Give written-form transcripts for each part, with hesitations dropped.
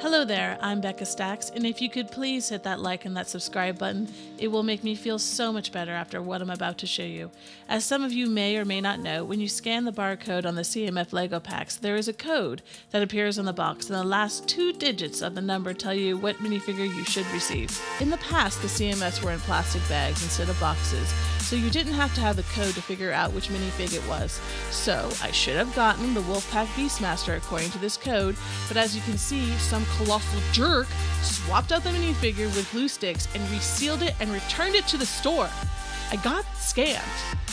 Hello there, I'm Becca Stacks, and if you could please hit that like and that subscribe button, it will make me feel so much better after what I'm about to show you. As some of you may or may not know, when you scan the barcode on the CMF Lego packs, there is a code that appears on the box, and the last 2 digits of the number tell you what minifigure you should receive. In the past, the CMFs were in plastic bags instead of boxes, so you didn't have to have the code to figure out which minifig it was. So, I should have gotten the Wolfpack Beastmaster according to this code, but as you can see, some colossal jerk swapped out the minifigure with glue sticks and resealed it and returned it to the store. I got scammed.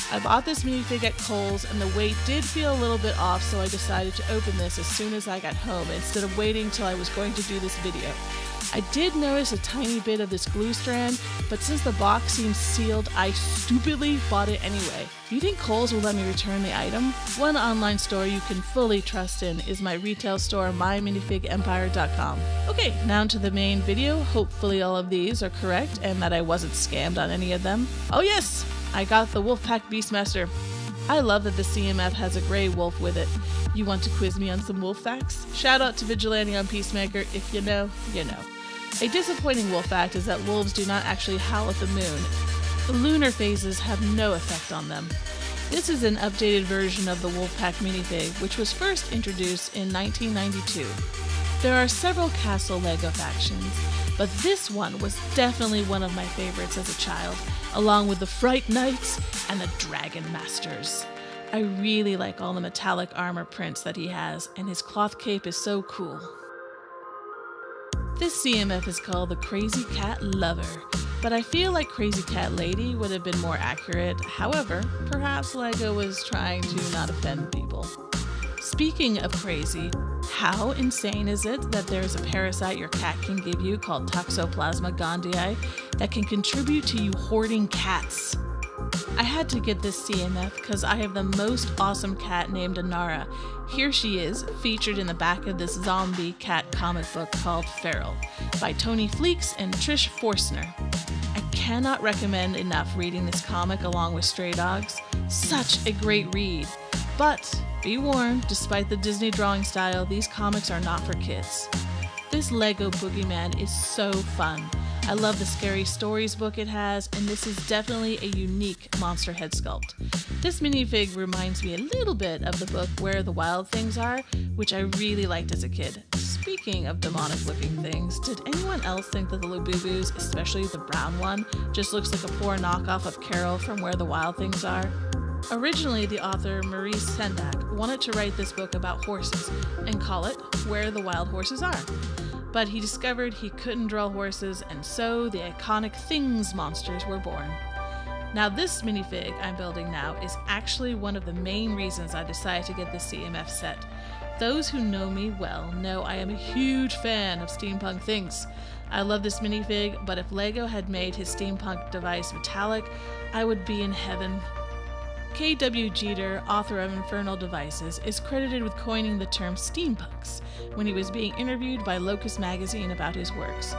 I bought this minifig at Kohl's and the weight did feel a little bit off, so I decided to open this as soon as I got home instead of waiting till I was going to do this video. I did notice a tiny bit of this glue strand, but since the box seemed sealed, I stupidly bought it anyway. Do you think Kohl's will let me return the item? One online store you can fully trust in is my retail store, myminifigempire.com. Okay, now to the main video. Hopefully all of these are correct and that I wasn't scammed on any of them. Oh yes! I got the Wolfpack Beastmaster. I love that the CMF has a gray wolf with it. You want to quiz me on some wolf facts? Shout out to Vigilante on Peacemaker. If you know, you know. A disappointing wolf fact is that wolves do not actually howl at the moon. The lunar phases have no effect on them. This is an updated version of the Wolfpack minifig, which was first introduced in 1992. There are several castle Lego factions, but this one was definitely one of my favorites as a child, along with the Fright Knights and the Dragon Masters. I really like all the metallic armor prints that he has, and his cloth cape is so cool. This CMF is called the Crazy Cat Lover, but I feel like Crazy Cat Lady would have been more accurate. However, perhaps Lego was trying to not offend people. Speaking of crazy, how insane is it that there's a parasite your cat can give you called Toxoplasma gondii that can contribute to you hoarding cats? I had to get this CMF because I have the most awesome cat named Anara. Here she is, featured in the back of this zombie cat comic book called Feral by Tony Fleeks and Trish Forstner. I cannot recommend enough reading this comic along with Stray Dogs. Such a great read. But be warned, despite the Disney drawing style, these comics are not for kids. This Lego Boogeyman is so fun. I love the Scary Stories book it has, and this is definitely a unique monster head sculpt. This minifig reminds me a little bit of the book Where the Wild Things Are, which I really liked as a kid. Speaking of demonic looking things, did anyone else think that the Labubus, especially the brown one, just looks like a poor knockoff of Carol from Where the Wild Things Are? Originally, the author Maurice Sendak wanted to write this book about horses and call it Where the Wild Horses Are. But he discovered he couldn't draw horses, and so the iconic Things monsters were born. Now this minifig I'm building now is actually one of the main reasons I decided to get this CMF set. Those who know me well know I am a huge fan of steampunk things. I love this minifig, but if Lego had made his steampunk device metallic, I would be in heaven. K.W. Jeter, author of Infernal Devices, is credited with coining the term steampunks when he was being interviewed by Locust magazine about his works.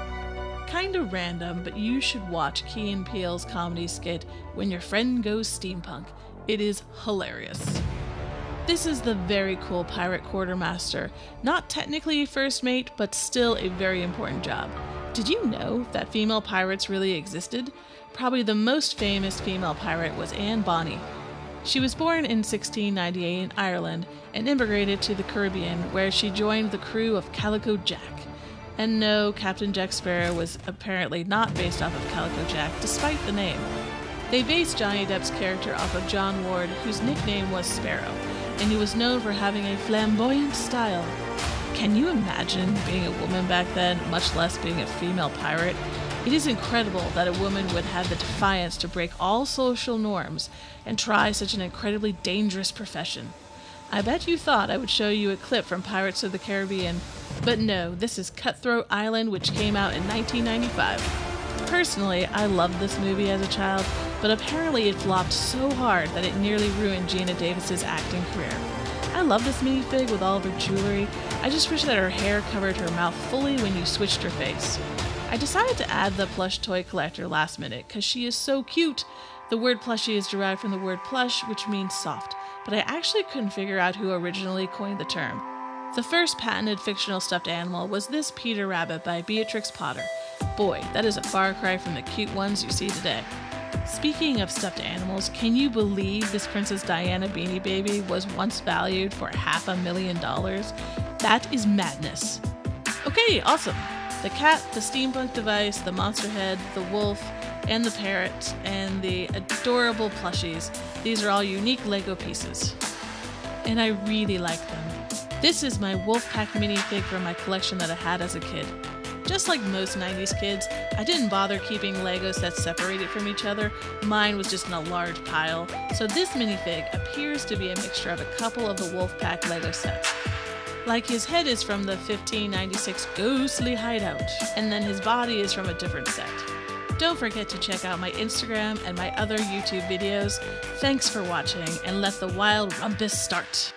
Kinda random, but you should watch Key & Peele's comedy skit When Your Friend Goes Steampunk. It is hilarious. This is the very cool pirate quartermaster. Not technically a first mate, but still a very important job. Did you know that female pirates really existed? Probably the most famous female pirate was Anne Bonny. She was born in 1698 in Ireland and immigrated to the Caribbean, where she joined the crew of Calico Jack. And no, Captain Jack Sparrow was apparently not based off of Calico Jack, despite the name. They based Johnny Depp's character off of John Ward, whose nickname was Sparrow, and he was known for having a flamboyant style. Can you imagine being a woman back then, much less being a female pirate? It is incredible that a woman would have the defiance to break all social norms and try such an incredibly dangerous profession. I bet you thought I would show you a clip from Pirates of the Caribbean, but no, this is Cutthroat Island, which came out in 1995. Personally, I loved this movie as a child, but apparently it flopped so hard that it nearly ruined Geena Davis's acting career. I love this minifig with all of her jewelry. I just wish that her hair covered her mouth fully when you switched her face. I decided to add the plush toy collector last minute because she is so cute. The word plushie is derived from the word plush, which means soft, but I actually couldn't figure out who originally coined the term. The first patented fictional stuffed animal was this Peter Rabbit by Beatrix Potter. Boy, that is a far cry from the cute ones you see today. Speaking of stuffed animals, can you believe this Princess Diana Beanie Baby was once valued for $500,000? That is madness. Okay, awesome. The cat, the steampunk device, the monster head, the wolf, and the parrot, and the adorable plushies. These are all unique Lego pieces. And I really like them. This is my Wolfpack minifig from my collection that I had as a kid. Just like most 90s kids, I didn't bother keeping Lego sets separated from each other. Mine was just in a large pile. So this minifig appears to be a mixture of a couple of the Wolfpack Lego sets. Like his head is from the 1596 Ghostly Hideout, and then his body is from a different set. Don't forget to check out my Instagram and my other YouTube videos. Thanks for watching, and let the wild rumpus start.